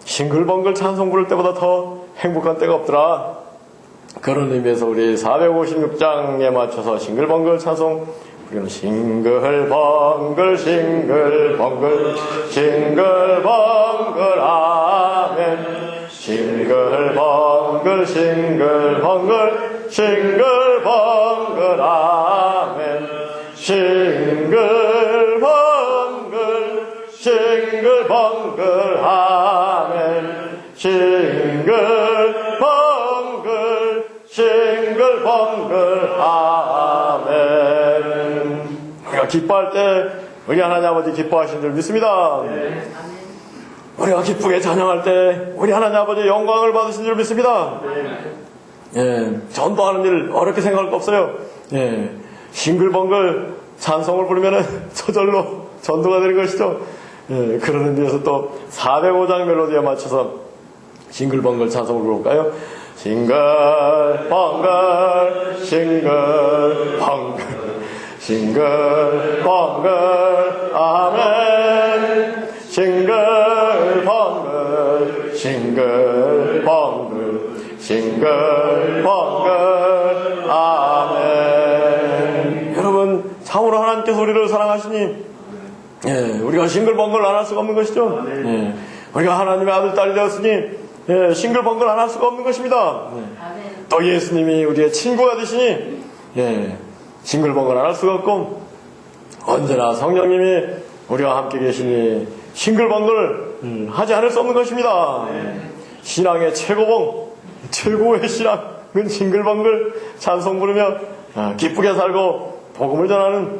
싱글벙글 찬송 부를 때보다 더 행복한 때가 없더라. 그런 의미에서 우리 456장에 맞춰서 싱글벙글 찬송 우리는 싱글벙글 싱글벙글 싱글벙글 아멘 싱글벙글 싱글벙글 싱글벙글 아멘 싱글벙글 싱글벙글 아멘 싱글벙글 싱글벙글 아멘. 우리가 기뻐할 때 우리 하나님 아버지 기뻐하신 줄 믿습니다. 네. 우리가 기쁘게 찬양할 때 우리 하나님 아버지 영광을 받으신 줄 믿습니다. 네. 예, 전도하는 일 어렵게 생각할 거 없어요. 예, 싱글벙글 찬송을 부르면은 저절로 전도가 되는 것이죠. 예, 그런 의미에서 또 405장 멜로디에 맞춰서 싱글벙글 찬송을 부를까요? 싱글벙글 싱글벙글 싱글벙글 아멘 싱글벙글 싱글벙글 싱글벙글 아멘. 여러분 참으로 하나님께서 우리를 사랑하시니 예, 우리가 싱글벙글 안 할 수가 없는 것이죠. 예, 우리가 하나님의 아들 딸이 되었으니 예, 싱글벙글 안 할 수가 없는 것입니다. 예. 또 예수님이 우리의 친구가 되시니 예, 싱글벙글 안 할 수가 없고 언제나 성령님이 우리와 함께 계시니 싱글벙글 하지 않을 수 없는 것입니다. 예. 신앙의 최고의 신앙은 싱글벙글 찬송 부르며 기쁘게 살고 복음을 전하는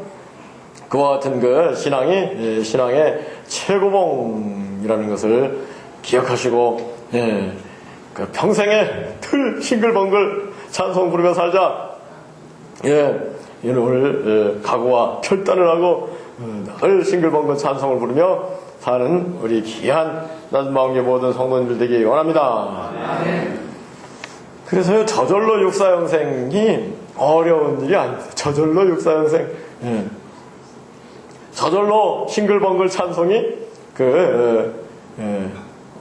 그와 같은 그 신앙이 신앙의 최고봉이라는 것을 기억하시고 예, 그 평생에 늘 싱글벙글 찬송 부르며 살자. 예, 오늘 각오와 결단을 하고 늘 싱글벙글 찬송을 부르며 사는 우리 귀한 낮은 마음의 모든 성도님들 되기 원합니다. 그래서요 저절로 육사영생이 어려운 일이 아닙니다. 저절로 육사영생. 예. 저절로 싱글벙글 찬송이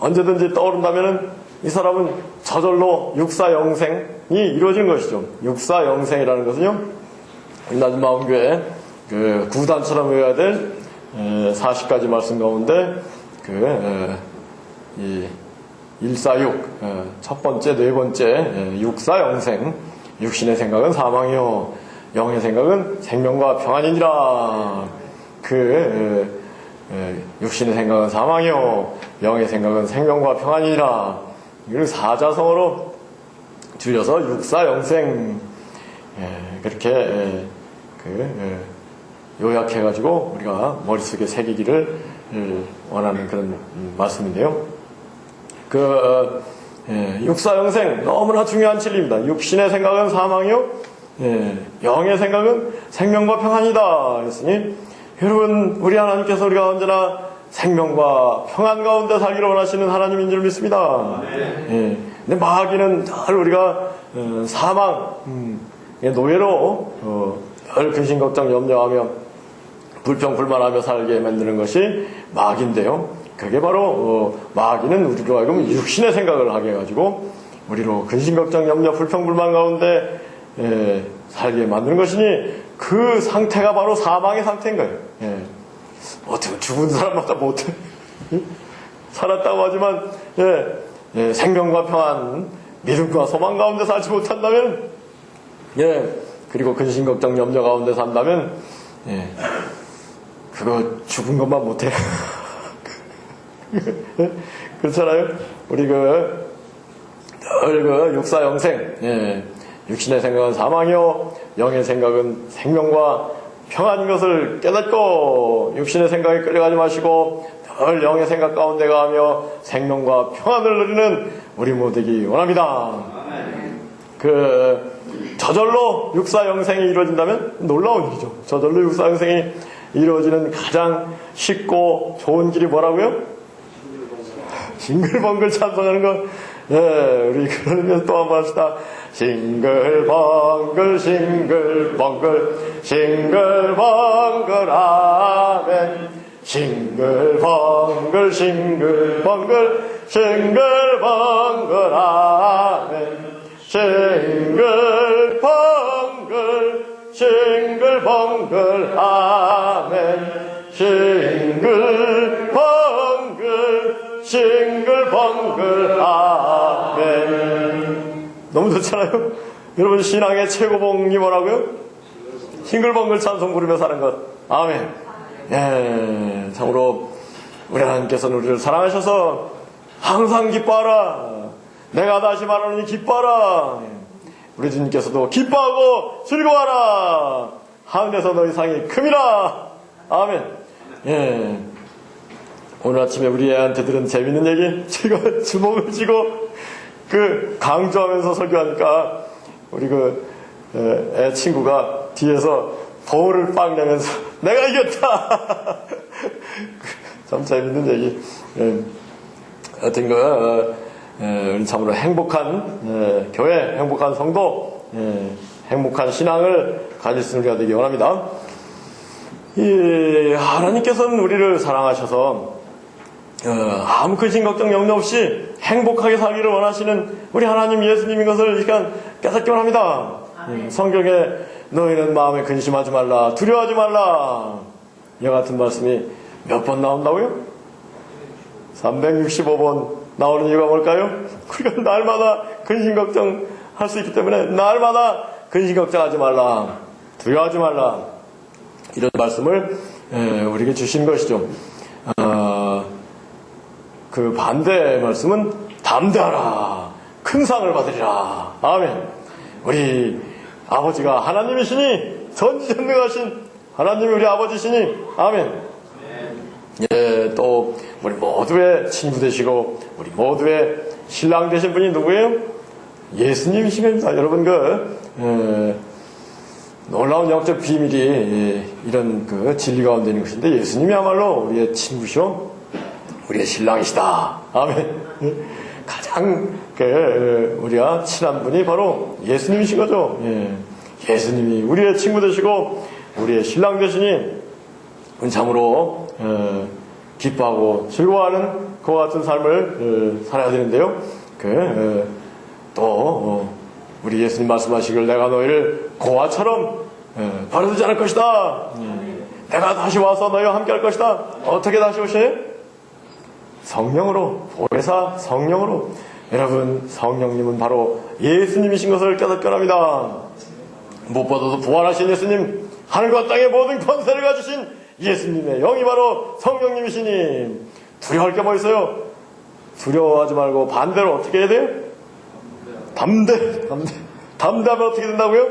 언제든지 떠오른다면은 이 사람은 저절로 육사영생이 이루어진 것이죠. 육사영생이라는 것은요, 낮은 마음교회 구단처럼 외워야 될 40가지 말씀 가운데 이 146 첫 번째, 네 번째 육사영생. 육신의 생각은 사망이요 영의 생각은 생명과 평안이니라. 육신의 생각은 사망이요 영의 생각은 생명과 평안이니라. 이걸 사자성어로 줄여서 육사영생 그렇게 요약해가지고 우리가 머릿속에 새기기를 원하는 그런 말씀인데요. 육사영생 너무나 중요한 진리입니다. 육신의 생각은 사망이요 영의 생각은 생명과 평안이다 했으니 여러분 우리 하나님께서 우리가 언제나 생명과 평안 가운데 살기를 원하시는 하나님인 줄 믿습니다. 예. 근데 마귀는 늘 우리가 사망의 노예로 늘 근심 걱정 염려하며 불평 불만하며 살게 만드는 것이 마귀인데요. 그게 바로 마귀는 우리로 하여금 육신의 생각을 하게 해가지고 우리로 근심 걱정 염려 불평 불만 가운데 살게 만드는 것이니 그 상태가 바로 사망의 상태인 거예요. 예. 어떻게 죽은 사람마다 못해 살았다고 하지만 생명과 평안 믿음과 소망 가운데 살지 못한다면 그리고 근심 걱정 염려 가운데 산다면 그거 죽은 것만 못해. 그렇잖아요. 우리 늘 육사영생 육신의 생각은 사망이요 영의 생각은 생명과 평안인 것을 깨닫고 육신의 생각에 끌려가지 마시고 늘 영의 생각 가운데 가며 생명과 평안을 누리는 우리 모두기 원합니다. 저절로 육사영생이 이루어진다면 놀라운 일이죠. 저절로 육사영생이 이루어지는 가장 쉽고 좋은 길이 뭐라고요? 싱글벙글 찬송하는 거. 우리 그런 의미에서 또 한번 합시다. 싱글벙글 싱글벙글 싱글벙글 아멘 싱글벙글 싱글벙글 싱글벙글 아멘 싱글벙글 싱글벙글 아멘 싱글벙글 싱글벙글 아멘. 너무 좋잖아요. 여러분 신앙의 최고봉이 뭐라고요? 싱글벙글 찬송 부르며 사는 것. 아멘. 예, 참으로 우리 하나님께서는 우리를 사랑하셔서 항상 기뻐하라. 내가 다시 말하노니 기뻐하라. 우리 주님께서도 기뻐하고 즐거워하라. 하늘에서 너희 상이 큼이라. 아멘. 예. 오늘 아침에 우리 애한테 들은 재밌는 얘기, 제가 주먹을 쥐고 강조하면서 설교하니까 우리 애 친구가 뒤에서 볼을 빵 내면서 내가 이겼다. 참 재밌는 얘기. 예. 하여튼 우리 참으로 행복한 교회, 행복한 성도, 행복한 신앙을 가질 수 있는 우리가 되기 원합니다. 하나님께서는 우리를 사랑하셔서 아무 근심 걱정 염려 없이 행복하게 살기를 원하시는 우리 하나님 예수님인 것을 이 시간 깨닫기 원합니다. 성경에 너희는 마음에 근심하지 말라, 두려워하지 말라, 이와 같은 말씀이 몇 번 나온다고요? 365번 나오는 이유가 뭘까요? 우리가 날마다 근심 걱정 할 수 있기 때문에 날마다 근심 걱정하지 말라, 두려워하지 말라, 이런 말씀을 우리에게 주신 것이죠. 그 반대 말씀은 담대하라, 큰 상을 받으리라. 아멘. 우리 아버지가 하나님이시니, 전지전능하신 하나님이 우리 아버지시니, 아멘. 예, 또 우리 모두의 친구 되시고 우리 모두의 신랑 되신 분이 누구예요? 예수님이십니다. 여러분 놀라운 영적 비밀이 이런 진리 가운데 있는 것인데, 예수님이야말로 우리의 친구시오, 우리의 신랑이시다. 아멘. 가장 우리가 친한 분이 바로 예수님이신 거죠. 예수님이 우리의 친구 되시고 우리의 신랑 되시니 참으로 기뻐하고 즐거워하는 그와 같은 삶을 살아야 되는데요. 또 우리 예수님 말씀하시길 내가 너희를 고아처럼 버려두지 않을 것이다. 내가 다시 와서 너희와 함께 할 것이다. 어떻게 다시 오시니? 성령으로, 보혜사 성령으로. 여러분, 성령님은 바로 예수님이신 것을 깨닫게 합니다. 무엇보다도 부활하신 예수님, 하늘과 땅의 모든 권세를 가지신 예수님의 영이 바로 성령님이시니 두려워할 게 뭐 있어요? 두려워하지 말고 반대로 어떻게 해야 돼요? 담대하면 어떻게 된다고요?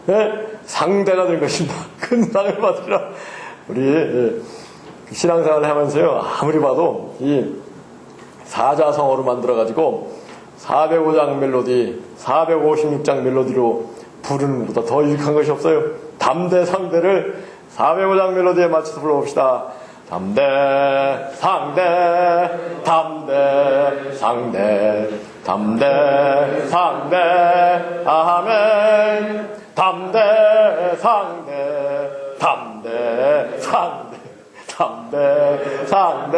네, 상대가 될 것입니다. 큰 상을 받으리라. 우리 신앙생활을 하면서요, 아무리 봐도 이 사자성어로 만들어가지고 405장 멜로디, 456장 멜로디로 부르는 것보다 더 유익한 것이 없어요. 담대 상대를 405장 멜로디에 맞춰서 불러봅시다. 담대 상대, 담대 상대, 담대 상대, 아멘. 담대 상대, 담대 상대, 담대 상대,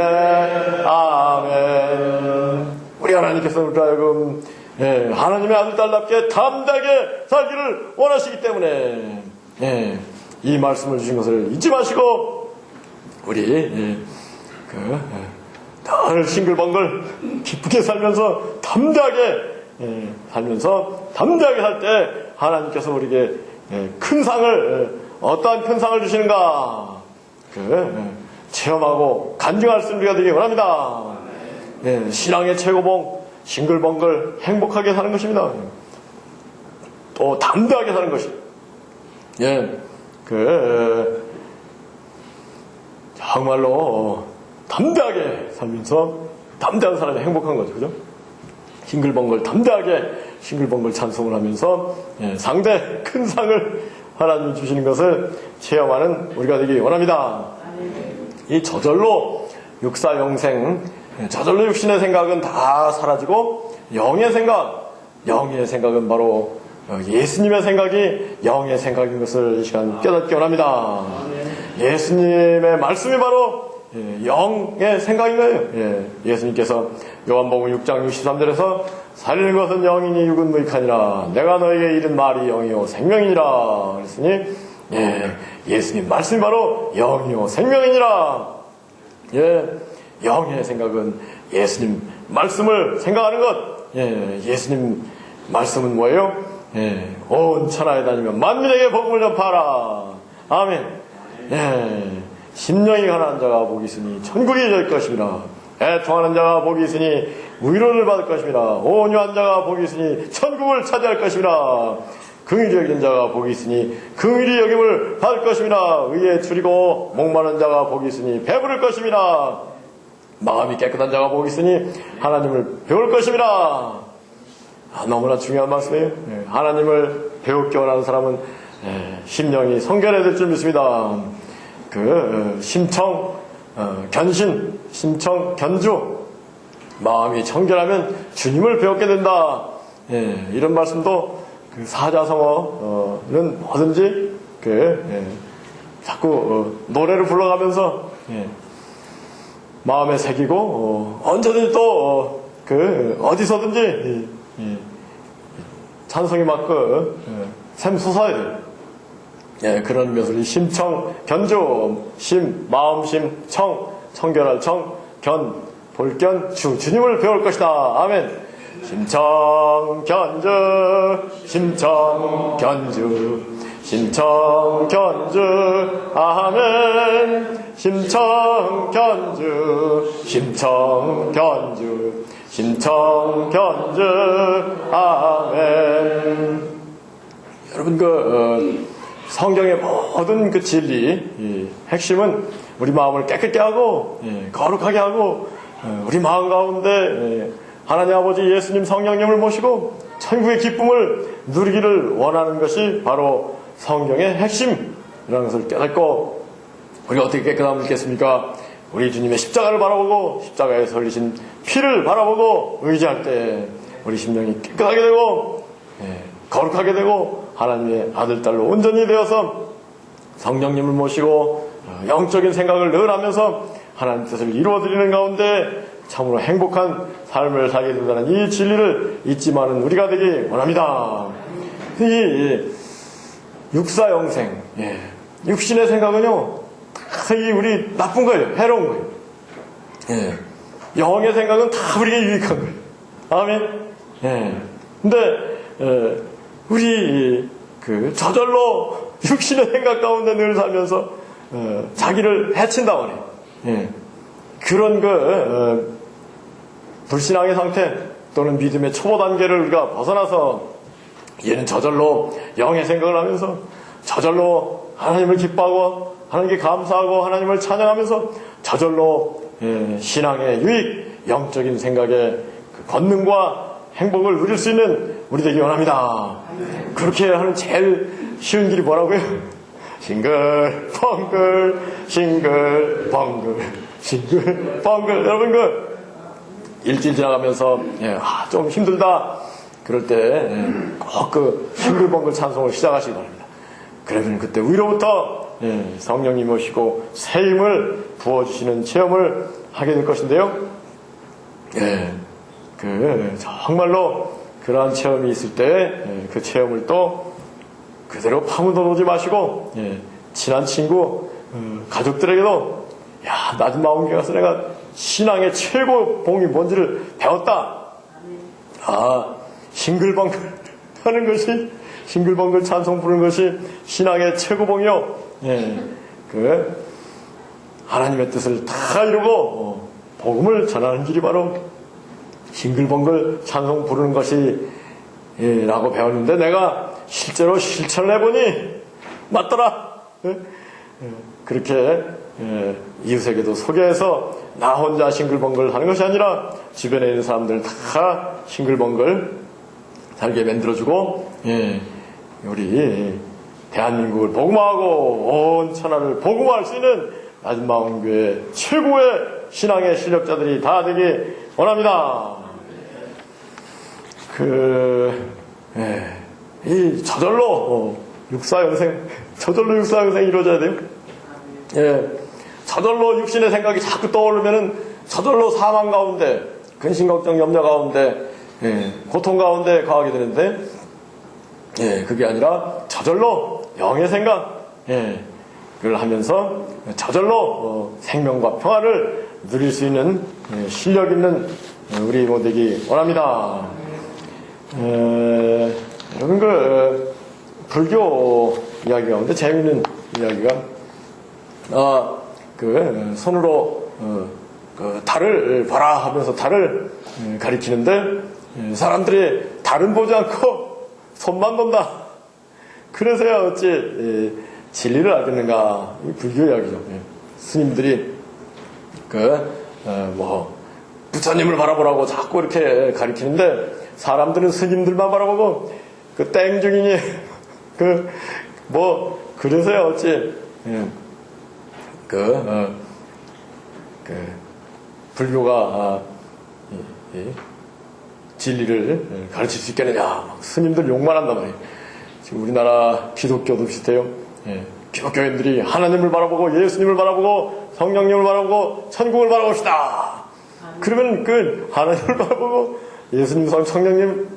아멘. 우리 하나님께서 우리 하여금 하나님의 아들 딸답게 담대하게 살기를 원하시기 때문에 이 말씀을 주신 것을 잊지 마시고 우리 늘 싱글벙글 기쁘게 살면서 담대하게 살면서 담대하게 살 때 하나님께서 우리에게 큰 상을, 어떠한 큰 상을 주시는가 체험하고 간증할 수 있는 우리가 되기 원합니다. 신앙의 최고봉 싱글벙글 행복하게 사는 것입니다. 또 담대하게 사는 것이 정말로 담대하게 살면서 담대한 사람이 행복한 거죠. 그죠? 싱글벙글 담대하게 싱글벙글 찬송을 하면서 상대 큰 상을 하나님이 주시는 것을 체험하는 우리가 되기 원합니다. 이 저절로 육사영생, 저절로 육신의 생각은 다 사라지고 영의 생각은 바로 예수님의 생각이 영의 생각인 것을 이 시간 깨닫기 원합니다. 예수님의 말씀이 바로 영의 생각인 거예요. 예수님께서 요한복음 6장 63절에서 살리는 것은 영이니 육은 무익하니라. 내가 너에게 이른 말이 영이요 생명이니라. 그랬으니 예수님 말씀이 바로 영이요 생명이니라. 영의 생각은 예수님 말씀을 생각하는 것. 예수님 말씀은 뭐예요? 온 천하에 다니며 만민에게 복음을 전파하라. 아멘. 심령이 가난한 자가 복이 있으니 천국이 될 것입니다. 애통하는 자가 복이 있으니 위로를 받을 것입니다. 온유한 자가 복이 있으니 천국을 차지할 것입니다. 긍휼히 여기는 자가 복이 있으니 긍휼히 여김을 받을 것입니다. 의에 줄이고 목마른 자가 복이 있으니 배부를 것입니다. 마음이 깨끗한 자가 복이 있으니 하나님을 배울 것입니다. 너무나 중요한 말씀이에요. 하나님을 배우기 원하는 사람은 심령이 성결해야 될 줄 믿습니다. 심청 견신, 심청 견주, 마음이 청결하면 주님을 배웠게 된다. 이런 말씀도 사자성어는 뭐든지 자꾸 노래를 불러가면서 마음에 새기고 언제든지 또 어디서든지 찬송이 맞고 샘솟아야 돼요. 그런 것을 심청, 견주, 심, 마음심, 청결할 청, 볼견, 주님을 배울 것이다. 아멘. 심청, 견주, 심청, 견주, 심청, 견주, 아멘. 심청, 견주, 심청, 견주, 심청, 견주, 아멘. 여러분, 성경의 모든 진리, 핵심은 우리 마음을 깨끗게 하고, 거룩하게 하고, 우리 마음 가운데 하나님 아버지 예수님 성령님을 모시고 천국의 기쁨을 누리기를 원하는 것이 바로 성경의 핵심이라는 것을 깨닫고, 우리가 어떻게 깨끗함을 느꼈습니까? 우리 주님의 십자가를 바라보고 십자가에 설리신 피를 바라보고 의지할 때 우리 심령이 깨끗하게 되고 거룩하게 되고 하나님의 아들, 딸로 온전히 되어서 성령님을 모시고 영적인 생각을 늘 하면서 하나님 뜻을 이루어드리는 가운데 참으로 행복한 삶을 살게 된다는 이 진리를 잊지만은 우리가 되기 원합니다. 이 육사영생, 육신의 생각은요, 이 우리 나쁜 거예요. 해로운 거예요. 영의 생각은 다 우리에게 유익한 거예요. 아멘. 근데 우리 저절로 육신의 생각 가운데 늘 살면서 자기를 해친다 말이에요. 그런 불신앙의 상태 또는 믿음의 초보 단계를 우리가 벗어나서 얘는 저절로 영의 생각을 하면서 저절로 하나님을 기뻐하고 하나님께 감사하고 하나님을 찬양하면서 저절로 신앙의 유익, 영적인 생각의 권능과 행복을 누릴 수 있는 우리 되기 원합니다. 그렇게 하는 제일 쉬운 길이 뭐라고요? 싱글벙글 싱글벙글 싱글벙글. 여러분 일주일 지나가면서 좀 힘들다 그럴 때 꼭 싱글벙글 찬송을 시작하시기 바랍니다. 그러면 그때 위로부터 성령님 오시고 새 힘을 부어주시는 체험을 하게 될 것인데요. 정말로 그러한 체험이 있을 때 그 체험을 또 그대로 파묻어 놓지 마시고 친한 친구, 가족들에게도 낮은 마음에 가서 내가 신앙의 최고 봉이 뭔지를 배웠다. 싱글벙글 하는 것이, 싱글벙글 찬송 부르는 것이 신앙의 최고봉이요. 하나님의 뜻을 다 이루고 복음을 전하는 길이 바로 싱글벙글 찬송 부르는 것이 라고 배웠는데 내가 실제로 실천을 해보니 맞더라. 그렇게 이웃에게도 소개해서 나 혼자 싱글벙글 하는 것이 아니라 주변에 있는 사람들 다 싱글벙글 살게 만들어주고 우리 대한민국을 복음화하고 온 천하를 복음화할 수 있는 낮은 마음교회 최고의 신앙의 실력자들이 다 되기 원합니다. 이 저절로 육사영생이 이루어져야 돼요. 예, 저절로 육신의 생각이 자꾸 떠오르면은 저절로 사망 가운데, 근심 걱정 염려 가운데, 예, 고통 가운데 가게 되는데, 예, 그게 아니라 저절로 영의 생각, 예, 그걸 하면서 저절로 생명과 평화를 누릴 수 있는 실력 있는 우리 모두기 원합니다. 여러분 불교 이야기 가운데 재미있는 이야기가 손으로 그 달을 봐라 하면서 달을 가리키는데 사람들이 달은 보지 않고 손만 본다. 그래서야 어찌 진리를 알겠는가. 불교 이야기죠. 스님들이 부처님을 바라보라고 자꾸 이렇게 가리키는데 사람들은 스님들만 바라보고 땡중이니 그래서야 어찌 불교가 진리를 가르칠 수 있겠느냐. 스님들 욕만 한단 말이에요. 지금 우리나라 기독교도 비슷해요. 기독교인들이 하나님을 바라보고 예수님을 바라보고 성령님을 바라보고 천국을 바라봅시다. 그러면 하나님을 바라보고 예수님, 성령님,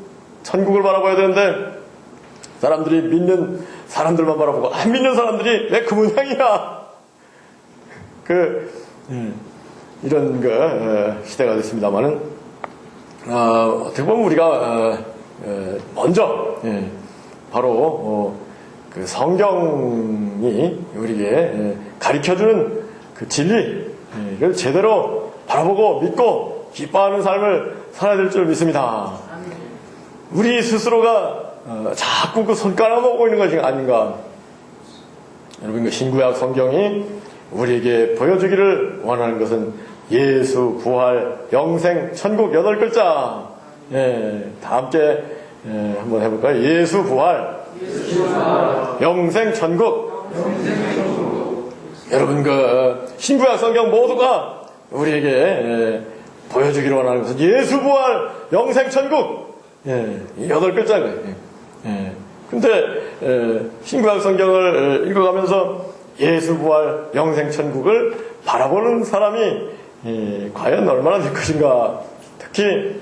천국을 바라봐야 되는데 사람들이 믿는 사람들만 바라보고 안 믿는 사람들이 왜 그 모양이야. 이런 시대가 됐습니다만은 어떻게 보면 우리가 먼저 바로 성경이 우리에게 가르쳐주는 그 진리를 제대로 바라보고 믿고 기뻐하는 삶을 살아야 될 줄 믿습니다. 우리 스스로가 자꾸 그 손가락 먹고 있는 것이 아닌가. 여러분 신구약 성경이 우리에게 보여주기를 원하는 것은 예수, 부활, 영생, 천국 8글자. 다 함께 한번 해볼까요? 예수, 부활, 영생, 천국. 여러분 신구약 성경 모두가 우리에게 보여주기를 원하는 것은 예수, 부활, 영생, 천국. 8글자인 거예요. 근데 신구약 성경을 읽어가면서 예수, 부활, 영생, 천국을 바라보는 사람이 과연 얼마나 될 것인가. 특히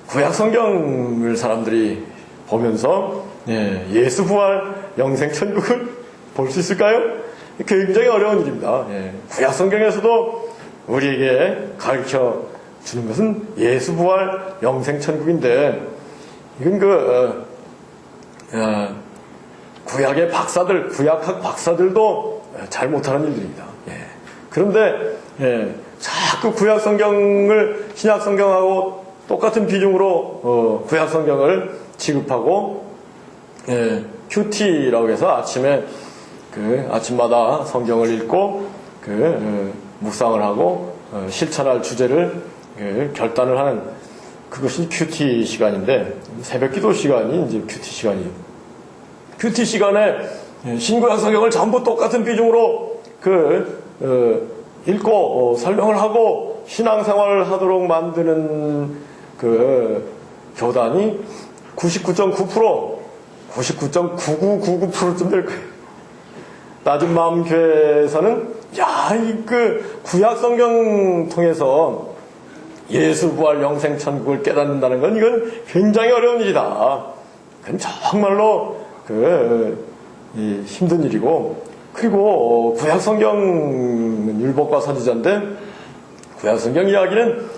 구약 성경을 사람들이 보면서 예수, 부활, 영생, 천국을 볼 수 있을까요? 굉장히 어려운 일입니다. 구약 성경에서도 우리에게 가르쳐 주는 것은 예수, 부활, 영생, 천국인데 이건 구약의 박사들, 구약학 박사들도 잘 못하는 일들입니다. 그런데 자꾸 구약 성경을 신약 성경하고 똑같은 비중으로 구약 성경을 취급하고 큐티라고 해서 아침에 아침마다 성경을 읽고 묵상을 하고 실천할 주제를 결단을 하는 그것이 큐티 시간인데 새벽 기도 시간이 이제 큐티 시간이에요. 큐티 시간에 신구약 성경을 전부 똑같은 비중으로 읽고 설명을 하고 신앙생활을 하도록 만드는 교단이 99.9%, 99.9999%쯤 될 거예요. 낮은 마음 교회에서는 구약 성경 통해서 예수, 부활, 영생, 천국을 깨닫는다는 건 이건 굉장히 어려운 일이다. 그건 정말로 힘든 일이고, 그리고 구약 성경은 율법과 선지자인데 구약 성경 이야기는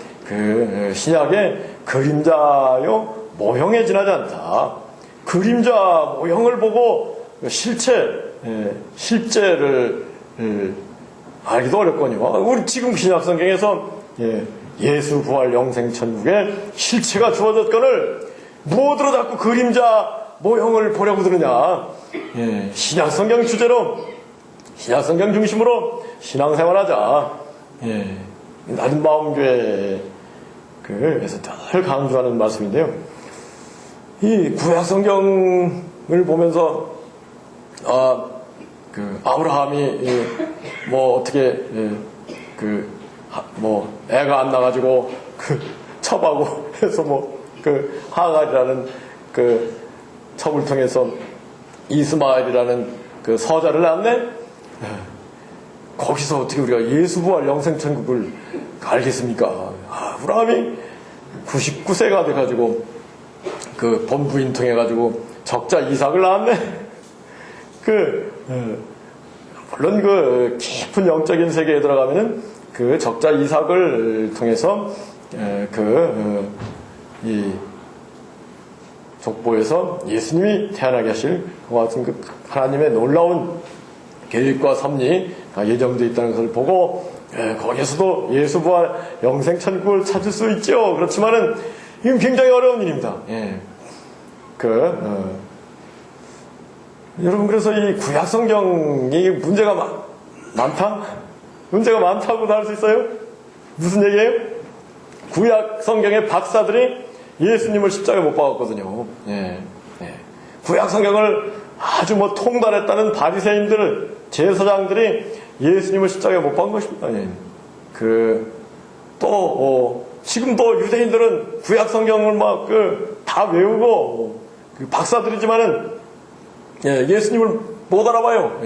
신약의 그림자요 모형에 지나지 않다. 그림자 모형을 보고 실제를 알기도 어렵거든요. 우리 지금 신약 성경에서 예수, 부활, 영생, 천국에 실체가 주어졌거늘 무엇으로 자꾸 그림자 모형을 보려고 드느냐. 신약 성경 주제로 신약 성경 중심으로 신앙생활하자. 낮은 마음 교회에서 늘 강조하는 말씀인데요. 이 구약 성경을 보면서 아브라함이 어떻게 애가 안 나가지고 첩하고 해서 하갈이라는 첩을 통해서 이스마엘이라는 서자를 낳았네. 거기서 어떻게 우리가 예수 부활 영생천국을 알겠습니까? 아브라함이 99세가 돼가지고 그 본부인 통해가지고 적자 이삭을 낳았네. 물론 그 깊은 영적인 세계에 들어가면은 그 적자 이삭을 통해서 이 족보에서 예수님이 태어나게 하실 그와 같은 그 하나님의 놀라운 계획과 섭리가 예정되어 있다는 것을 보고 거기에서도 예수 부활 영생 천국을 찾을 수 있죠. 그렇지만은 이건 굉장히 어려운 일입니다. 여러분, 그래서 이 구약 성경이 문제가 많다? 문제가 많다고도 할 수 있어요? 무슨 얘기예요? 구약 성경의 박사들이 예수님을 십자가에 못 박았거든요. 구약 성경을 아주 통달했다는 바리새인들, 제사장들이 예수님을 십자가에 못 박은 것입니다. 지금도 유대인들은 구약 성경을 다 외우고 박사들이지만은 예수님을 못 알아봐요.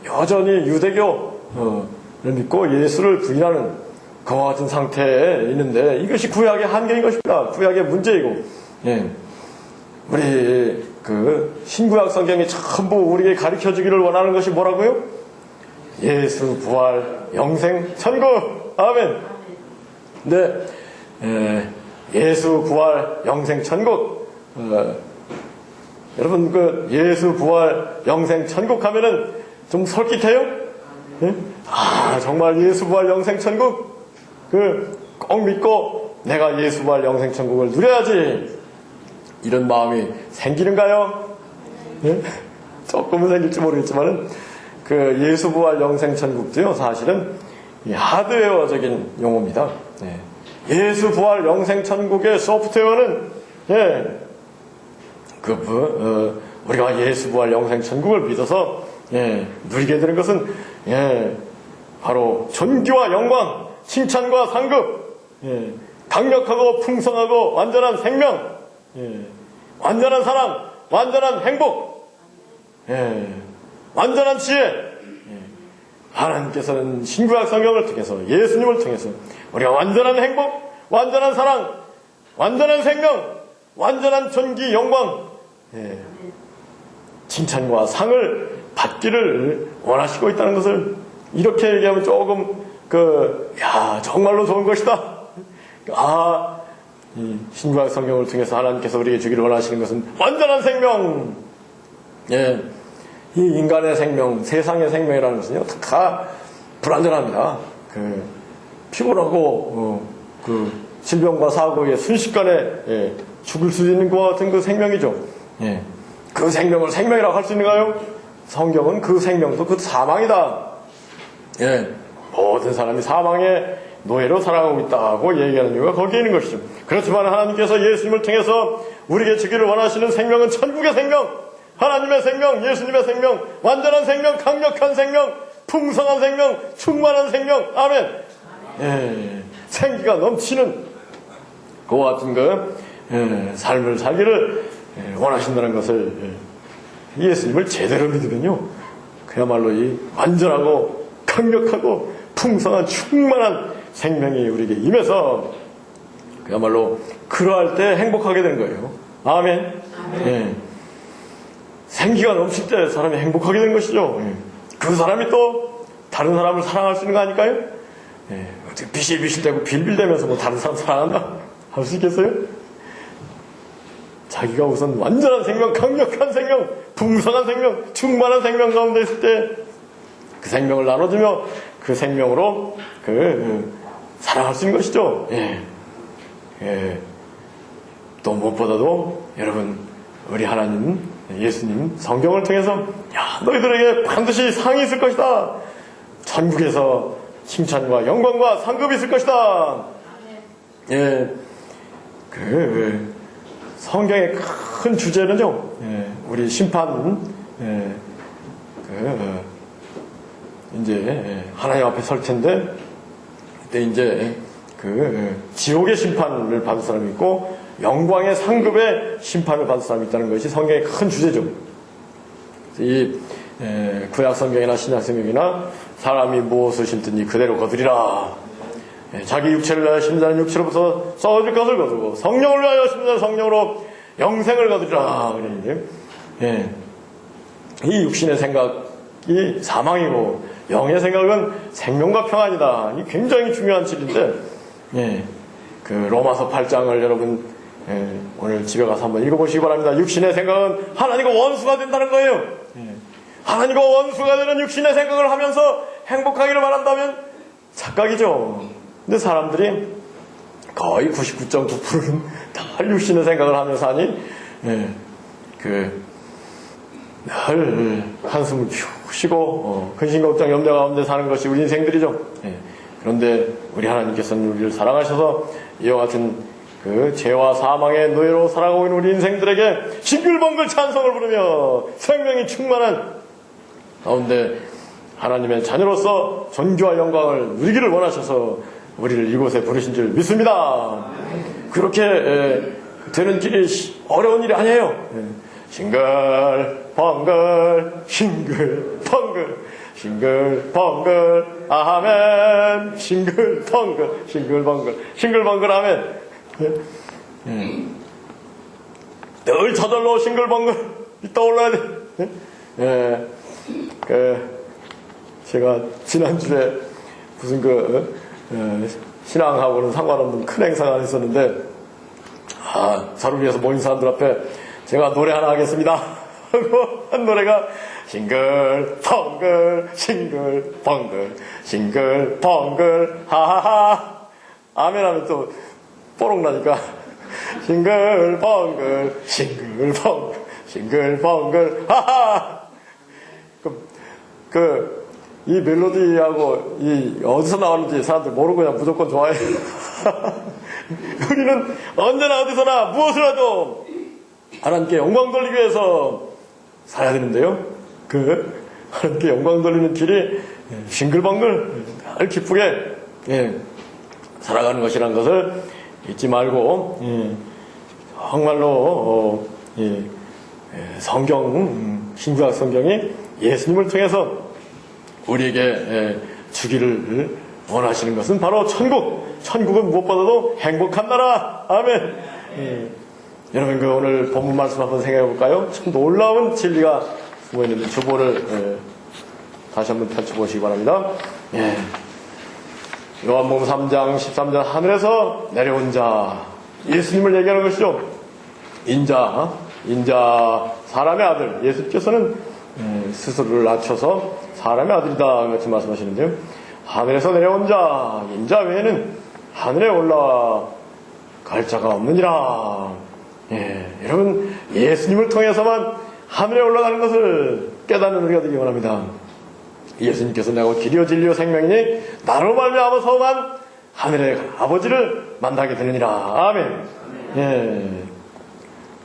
여전히 유대교를 믿고 예수를 부인하는 그와 같은 상태에 있는데 이것이 구약의 한계인 것입니다. 구약의 문제이고, 우리 신구약 성경이 전부 우리에게 가르쳐 주기를 원하는 것이 뭐라고요? 예수 부활 영생 천국. 아멘. 네, 예수 부활 영생 천국. 여러분 예수 부활 영생 천국 하면은 좀 솔깃해요? 정말 예수 부활 영생 천국 꼭 믿고 내가 예수 부활 영생 천국을 누려야지, 이런 마음이 생기는가요? 조금은 생길지 모르겠지만은 예수 부활 영생 천국도요, 사실은 하드웨어적인 용어입니다. 예수 부활 영생 천국의 소프트웨어는 우리가 예수 부활 영생 천국을 믿어서 누리게 되는 것은 바로 존귀와 영광, 칭찬과 상급, 강력하고 풍성하고 완전한 생명, 완전한 사랑, 완전한 행복, 완전한 지혜. 하나님께서는 신구약 성경을 통해서, 예수님을 통해서 우리가 완전한 행복, 완전한 사랑, 완전한 생명, 완전한 존귀, 영광, 칭찬과 상을 받기를 원하시고 있다는 것을 이렇게 얘기하면 조금 정말로 좋은 것이다. 이 신구약 성경을 통해서 하나님께서 우리에게 주기를 원하시는 것은 완전한 생명. 이 인간의 생명, 세상의 생명이라는 것은요, 다 불완전합니다. 피곤하고 질병과 사고에 순식간에 죽을 수 있는 것과 같은 그 생명이죠. 그 생명을 생명이라고 할 수 있는가요? 성경은 그 생명도 사망이다. 모든 사람이 사망의 노예로 살아가고 있다고 얘기하는 이유가 거기에 있는 것이죠. 그렇지만 하나님께서 예수님을 통해서 우리에게 주기를 원하시는 생명은 천국의 생명, 하나님의 생명, 예수님의 생명, 완전한 생명, 강력한 생명, 풍성한 생명, 충만한 생명. 아멘. 생기가 넘치는 그와 같은 삶을 살기를 원하신다는 것을 예수님을 제대로 믿으면요, 그야말로 이 완전하고 강력하고 풍성한 충만한 생명이 우리에게 임해서 그야말로 그러할 때 행복하게 되는 거예요. 아멘. 생기가 넘칠 때 사람이 행복하게 되는 것이죠. 그 사람이 또 다른 사람을 사랑할 수 있는 거 아닐까요? 어떻게 비실비실대고 빌빌대면서 다른 사람 사랑한다 할 수 있겠어요? 자기가 우선 완전한 생명, 강력한 생명, 풍성한 생명, 충만한 생명 가운데 있을 때 그 생명을 나눠주며 그 생명으로 사랑할 수 있는 것이죠. 또 무엇보다도 여러분, 우리 하나님, 예수님 성경을 통해서 너희들에게 반드시 상이 있을 것이다. 천국에서 칭찬과 영광과 상급이 있을 것이다. 성경의 큰 주제는요, 우리 심판, 이제 하나님 앞에 설 텐데, 그때 이제 지옥의 심판을 받을 사람이 있고 영광의 상급의 심판을 받을 사람이 있다는 것이 성경의 큰 주제죠. 이 구약 성경이나 신약 성경이나 사람이 무엇을 심든지 그대로 거두리라. 자기 육체를 위하여 심자는 육체로부터 썩어질 것을 거두고 성령을 위하여 심자는 성령으로 영생을 거두리라. 그러는데 이 육신의 생각이 사망이고 영의 생각은 생명과 평안이다. 이 굉장히 중요한 진리인데 그 로마서 8장을 여러분 오늘 집에 가서 한번 읽어보시기 바랍니다. 육신의 생각은 하나님과 원수가 된다는 거예요. 하나님과 원수가 되는 육신의 생각을 하면서 행복하기를 바란다면 착각이죠. 근데 사람들이 거의 99.9%는 다 육신의 생각을 하면서 하니 늘 한숨을 푹 쉬고 근심 걱정 염려 가운데 사는 것이 우리 인생들이죠. 그런데 우리 하나님께서는 우리를 사랑하셔서 이와 같은 그 죄와 사망의 노예로 살아가고 있는 우리 인생들에게 싱글벙글 찬송을 부르며 생명이 충만한 가운데 하나님의 자녀로서 존귀와 영광을 누리기를 원하셔서 우리를 이곳에 부르신 줄 믿습니다. 그렇게 되는 길이 어려운 일이 아니에요. 싱글벙글 싱글벙글 싱글벙글 아멘 싱글벙글 싱글벙글 싱글벙글 아멘. 늘 저절로 싱글벙글 떠올라야 돼. 제가 지난주에 무슨 신앙하고는 상관없는 큰 행사가 있었는데 저를 위해서 모인 사람들 앞에 제가 노래 하나 하겠습니다 하고 한 노래가 싱글벙글 싱글벙글 싱글벙글 하하하 아멘 하면 또 뽀록 나니까 싱글벙글 싱글벙글 싱글벙글 하하 이 멜로디하고 어디서 나왔는지 사람들 모르고 그냥 무조건 좋아해. 우리는 언제나 어디서나 무엇을 하도 하나님께 영광 돌리기 위해서 살아야 되는데요. 하나님께 영광 돌리는 길이 싱글벙글 늘 기쁘게 살아가는 것이라는 것을 잊지 말고 정말로 신구약 성경이 예수님을 통해서 우리에게 주기를 원하시는 것은 바로 천국은 무엇보다도 행복한 나라. 아멘. 여러분 오늘 본문 말씀 한번 생각해 볼까요? 참 놀라운 진리가 숨어있는 주보를 다시 한번 펼쳐보시기 바랍니다. 요한복음 3장 13절 하늘에서 내려온 자 예수님을 얘기하는 것이죠. 인자 사람의 아들. 예수님께서는 스스로를 낮춰서 사람의 아들이다 같이 말씀하시는데요. 하늘에서 내려온 자 인자 외에는 하늘에 올라갈 자가 없느니라. 여러분 예수님을 통해서만 하늘에 올라가는 것을 깨닫는 우리가 되기 원합니다. 예수님께서 내가 길이요 진리요 생명이니 나로 말미암아서만 하늘의 아버지를 만나게 되느니라. 아멘.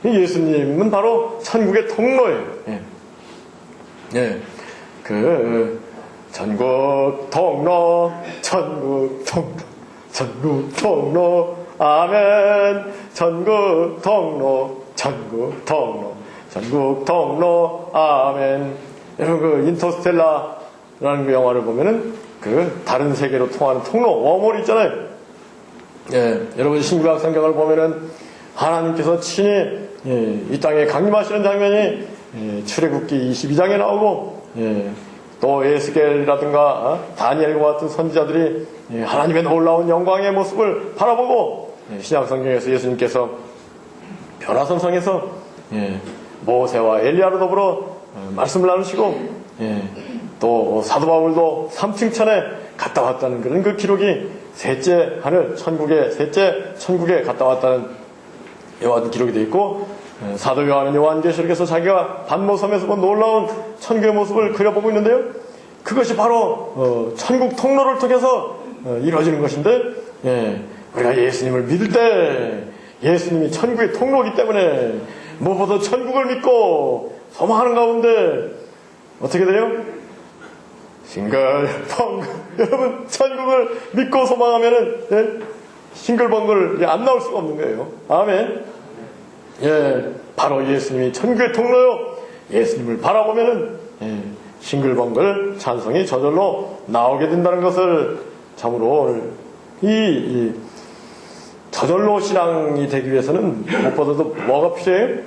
예수님은 바로 천국의 통로예요. 전국 통로 아멘. 전국 통로 아멘. 여러분 인터스텔라라는 영화를 보면은 다른 세계로 통하는 통로 워홀 있잖아요. 여러분 신구약 성경을 보면은 하나님께서 친히 이 땅에 강림하시는 장면이 출애굽기 22장에 나오고 또 에스겔이라든가 다니엘과 같은 선지자들이 하나님의 놀라운 영광의 모습을 바라보고 신약 성경에서 예수님께서 변화선상에서 모세와 엘리야로 더불어 말씀을 나누시고 또 사도 바울도 3층 천에 갔다 왔다는 그런 그 기록이 셋째 하늘 셋째 천국에 갔다 왔다는 이와 같은 기록이 되어 있고 사도 요한은 요한계시록에서 자기가 반모섬에서 본 놀라운 천국의 모습을 그려보고 있는데요. 그것이 바로 천국 통로를 통해서 이루어지는 것인데 우리가 예수님을 믿을 때 예수님이 천국의 통로이기 때문에 무엇보다 천국을 믿고 소망하는 가운데 어떻게 돼요? 싱글벙글. 여러분 천국을 믿고 소망하면은 싱글벙글 안 나올 수가 없는 거예요. 아멘. 바로 예수님이 천국의 통로요. 예수님을 바라보면은 싱글벙글 찬송이 저절로 나오게 된다는 것을 참으로 이 저절로 신앙이 되기 위해서는 무엇보다도 뭐가 필요해요?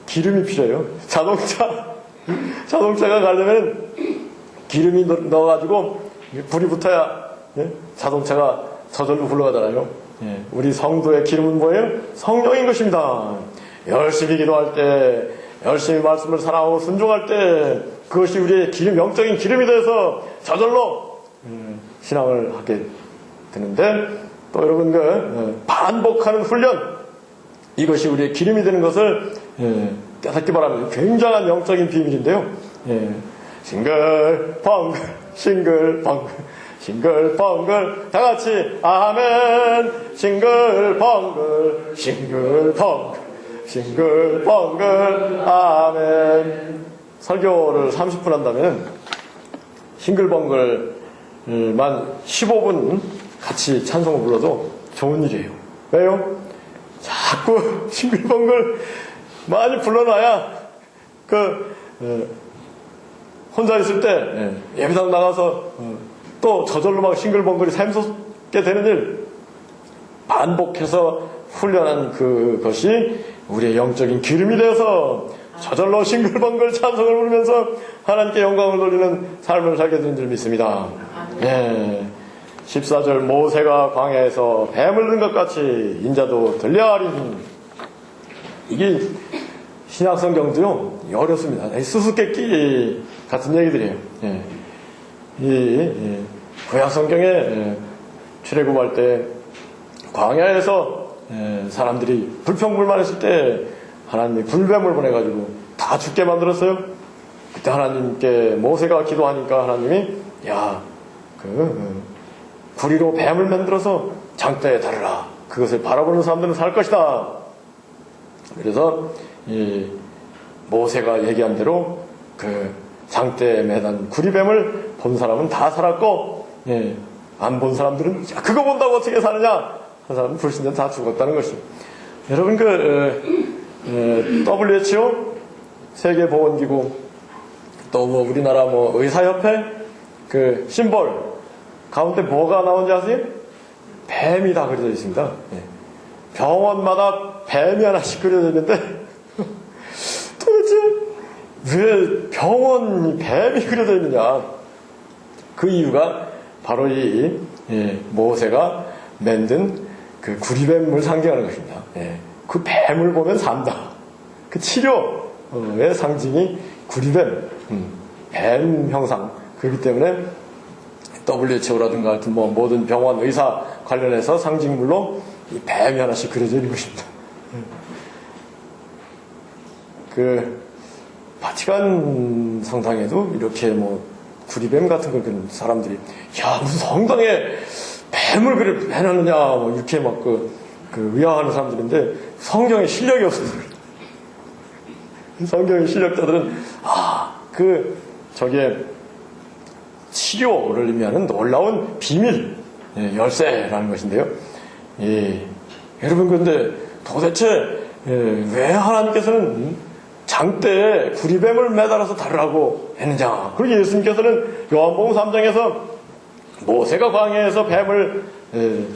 기름이 필요해요. 자동차가 가려면 기름이 넣어가지고 불이 붙어야 자동차가 저절로 굴러가잖아요. 우리 성도의 기름은 뭐예요? 성령인 것입니다. 열심히 기도할 때, 열심히 말씀을 사랑하고 순종할 때 그것이 우리의 기름, 영적인 기름이 되어서 저절로 신앙을 하게 되는데, 또 여러분 반복하는 훈련, 이것이 우리의 기름이 되는 것을 깨닫기 바랍니다. 굉장한 영적인 비밀인데요. 싱글벙글 싱글벙글 싱글벙글 다같이 아멘. 싱글벙글 싱글벙글 싱글벙글 아멘. 설교를 30분 한다면 싱글벙글만 15분 같이 찬송을 불러도 좋은 일이에요. 왜요? 자꾸 싱글벙글 많이 불러놔야 혼자 있을 때 예배당 나가서 또 저절로 막 싱글벙글이 샘솟게 되는 일, 반복해서 훈련한 그것이 우리의 영적인 기름이 되어서 저절로 싱글벙글 찬송을 부르면서 하나님께 영광을 돌리는 삶을 살게 되는 줄 믿습니다. 14절 모세가 광야에서 뱀을 든 것 같이 인자도 들려하리니. 이게 신약성경도요 어렵습니다. 수수께끼 같은 얘기들이에요. 이 구약성경에 출애굽할 때 광야에서 사람들이 불평불만했을 때 하나님이 불뱀을 보내가지고 다 죽게 만들었어요. 그때 하나님께 모세가 기도하니까 하나님이 구리로 뱀을 만들어서 장대에 달으라. 그것을 바라보는 사람들은 살 것이다. 그래서 모세가 얘기한 대로 장대에 매단 구리뱀을 본 사람은 다 살았고, 안 본 사람들은 그거 본다고 어떻게 사느냐 한 사람은 불신자 다 죽었다는 것입니다. 여러분 WHO 세계보건기구 또 우리나라 의사협회 심볼 가운데 뭐가 나온지 아세요? 뱀이 다 그려져 있습니다. 병원마다 뱀이 하나씩 그려져 있는데 도대체 왜 병원이 뱀이 그려져 있느냐? 그 이유가 바로 이 모세가 만든 그 구리뱀을 상징하는 것입니다. 그 뱀을 보면 산다. 그 치료의 상징이 구리뱀, 뱀 형상. 그렇기 때문에 WHO라든가 같은 모든 병원 의사 관련해서 상징물로 이 뱀이 하나씩 그려져 있는 것입니다. 바티칸 성당에도 이렇게 구리뱀 같은 걸 그런 사람들이 무슨 성당에 뱀을 해놨느냐 이렇게 의아하는 사람들인데 성경에 실력이 없어서 성경의 실력자들은 저게 치료를 의미하는 놀라운 비밀, 열쇠라는 것인데요. 여러분 근데 도대체 왜 하나님께서는 장대에 구리뱀을 매달아서 다루라고 했느냐? 그리고 예수님께서는 요한복음 3장에서 모세가 광야에서 뱀을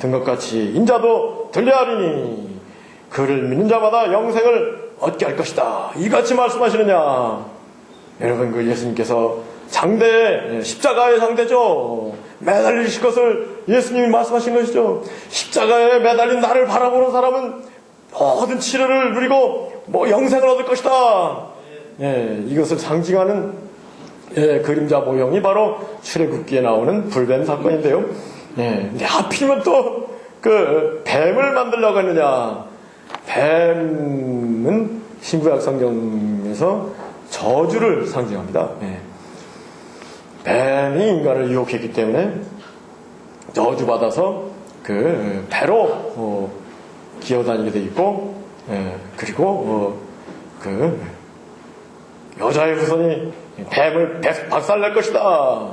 든 것 같이 인자도 들려하리니 그를 믿는 자마다 영생을 얻게 할 것이다. 이같이 말씀하시느냐? 여러분 예수님께서 장대에 십자가의 장대죠. 매달리실 것을 예수님이 말씀하신 것이죠. 십자가에 매달린 나를 바라보는 사람은 모든 치료를 누리고 영생을 얻을 것이다. 이것을 상징하는 그림자 모형이 바로 출애굽기에 나오는 불뱀 사건인데요. 근데 하필이면 또 뱀을 만들려고 했느냐? 뱀은 신구약 성경에서 저주를 상징합니다. 뱀이 인간을 유혹했기 때문에 저주받아서 배로 기어다니게 돼 있고, 그리고 여자의 후손이 뱀을 박살낼 것이다.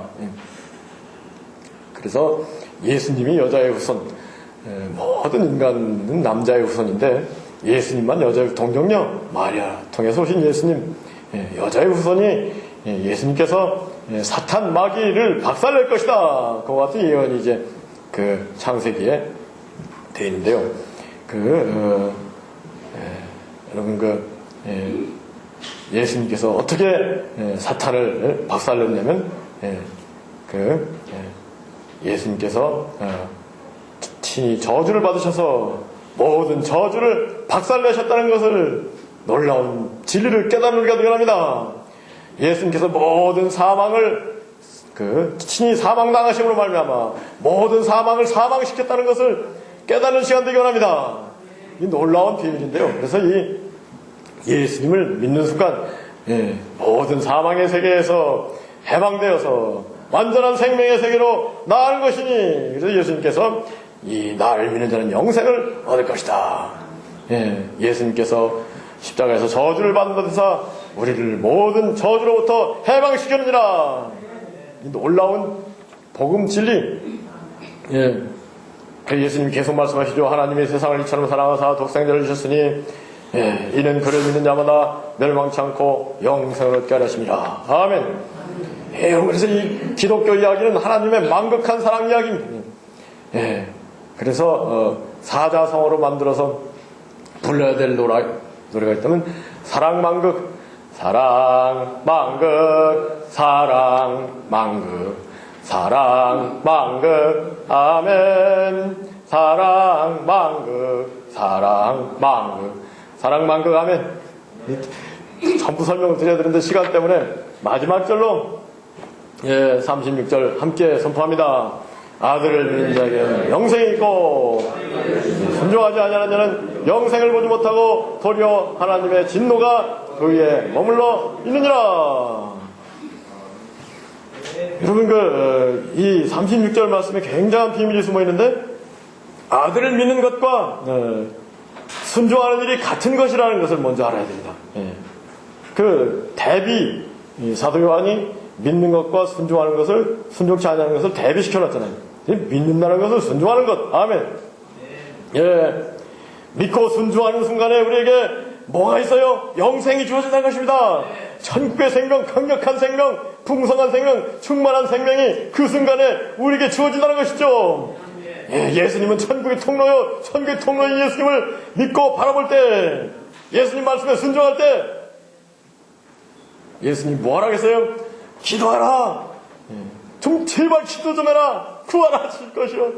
그래서 예수님이 여자의 후손, 모든 인간은 남자의 후손인데 예수님만 여자의 동정녀 마리아 통해서 오신 예수님, 여자의 후손이 예수님께서 사탄 마귀를 박살낼 것이다. 그와 같은 예언이 이제 그 창세기에 되어 있는데요. 여러분 예수님께서 어떻게 사탄을 박살냈냐면 예수님께서 친히 저주를 받으셔서 모든 저주를 박살내셨다는 것을 놀라운 진리를 깨달은 우리가 되기 바랍니다. 예수님께서 모든 사망을 친히 사망당하심으로 말미암아 모든 사망을 사망시켰다는 것을 깨닫는 시간 되기 바랍니다. 이 놀라운 비밀인데요. 그래서 이 예수님을 믿는 순간 모든 사망의 세계에서 해방되어서 완전한 생명의 세계로 나아가는 것이니, 그래서 예수님께서 이 나를 믿는 자는 영생을 얻을 것이다. 예수님께서 십자가에서 저주를 받으면서 우리를 모든 저주로부터 해방시켰느니라. 이 놀라운 복음 진리. 예수님이 계속 말씀하시죠. 하나님의 세상을 이처럼 사랑하사 독생자를 주셨으니 이는 그를 믿는 자마다 멸망치 않고 영생을 얻게 하려 하심이라. 아멘. 여러분, 그래서 이 기독교 이야기는 하나님의 만극한 사랑 이야기입니다. 그래서 사자성어로 만들어서 불러야 될 노래가 있다면 사랑만극, 사랑만극, 사랑만극, 사랑만극, 아멘. 사랑만극, 사랑만극, 사랑만극, 아멘. 전부 설명을 드려야 되는데 시간 때문에 마지막 절로 36절 함께 선포합니다. 아들을 믿는 자에게는 영생이 있고 순종하지 아니하는 자는 영생을 보지 못하고 도리어 하나님의 진노가 그 위에 머물러 있느니라. 여러분, 이 36절 말씀에 굉장한 비밀이 숨어 있는데, 아들을 믿는 것과 순종하는 일이 같은 것이라는 것을 먼저 알아야 됩니다. 대비, 사도 요한이 믿는 것과 순종하는 것을, 순종치 않는 것을 대비시켜놨잖아요. 믿는다는 것을 순종하는 것. 아멘. 믿고 순종하는 순간에 우리에게 뭐가 있어요? 영생이 주어진다는 것입니다. 천국의 생명, 강력한 생명, 풍성한 생명, 충만한 생명이 그 순간에 우리에게 주어진다는 것이죠. 예수님은 천국의 통로요. 천국의 통로인 예수님을 믿고 바라볼 때, 예수님 말씀에 순종할 때, 예수님 뭐 하라겠어요? 기도하라. 좀 제발 기도 좀 해라. 구하라 하실 것이요.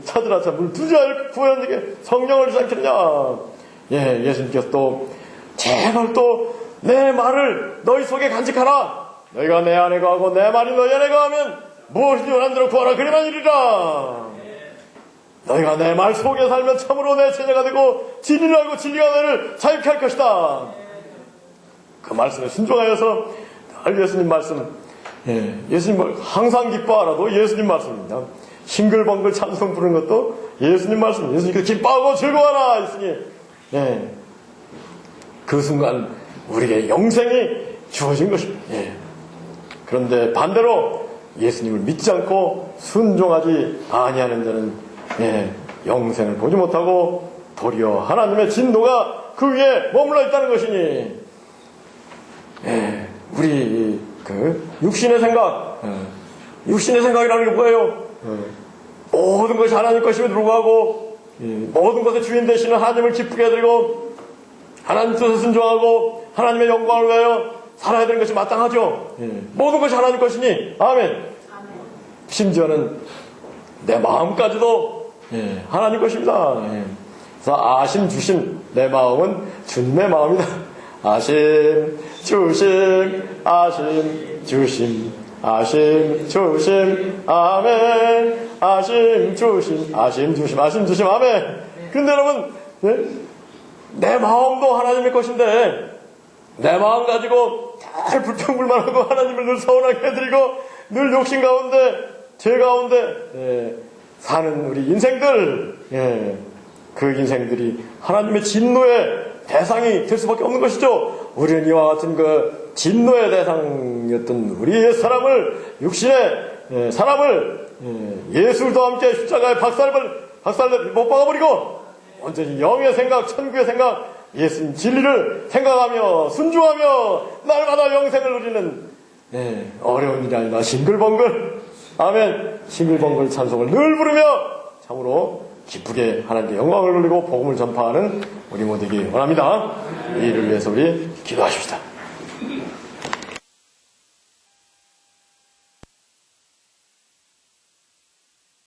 찾으라 물 두지 구하는 데게 성령을 주지 않겠느냐. 예수님께서 또 제발 또 내 말을 너희 속에 간직하라. 너희가 내 안에 거하고 내 말이 너희 안에 거하면 무엇이든지 원하는 대로 구하라. 그리만 이르리라. 너희가 내 말 속에 살면 참으로 내 제자가 되고 진리를 알고 진리가 너희를 자유케 할 것이다. 그 말씀에 순종하여서 늘 예수님 말씀, 예수님 항상 기뻐하라도 예수님 말씀입니다. 싱글벙글 찬송 부르는 것도 예수님 말씀. 예수님께서 기뻐하고 즐거워하라 했으니 그 순간 우리에게 영생이 주어진 것입니다. 그런데 반대로 예수님을 믿지 않고 순종하지 아니하는 자는 영생을 보지 못하고 도리어 하나님의 진노가 그 위에 머물러 있다는 것이니, 우리 육신의 생각, 육신의 생각이라는 게 뭐예요? 모든 것이 하나님 것임에도 불구하고 모든 것의 주인 되시는 하나님을 기쁘게 해드리고 하나님 뜻에 순종하고 하나님의 영광을 위하여 살아야 되는 것이 마땅하죠. 모든 것이 하나님 것이니 아멘. 심지어는 내 마음까지도 하나님 것입니다. 그래서 아심 주심, 내 마음은 주님의 마음이다. 아심 주심, 아심 주심, 아심 주심, 아멘. 아심 주심, 아심 주심, 아심 주심, 아멘. 근데 여러분, 내 마음도 하나님의 것인데 내 마음 가지고 잘 불평불만하고 하나님을 늘 서운하게 해드리고 늘 욕심 가운데, 죄 가운데 사는 우리 인생들, 그 인생들이 하나님의 진노의 대상이 될 수밖에 없는 것이죠. 우리는 이와 같은 그 진노의 대상이었던 우리의 사람을, 육신의 사람을 예수도 함께 십자가에 박살내 못 박아버리고 온전히 영의 생각, 천국의 생각, 예수님 진리를 생각하며 순종하며 날마다 영생을 누리는 어려운 일이 아니다. 싱글벙글. 아멘. 싱글벙글 찬송을 늘 부르며 참으로 기쁘게 하나님께 영광을 돌리고 복음을 전파하는 우리 모두에게 원합니다. 이 일을 위해서 우리 기도하십시다.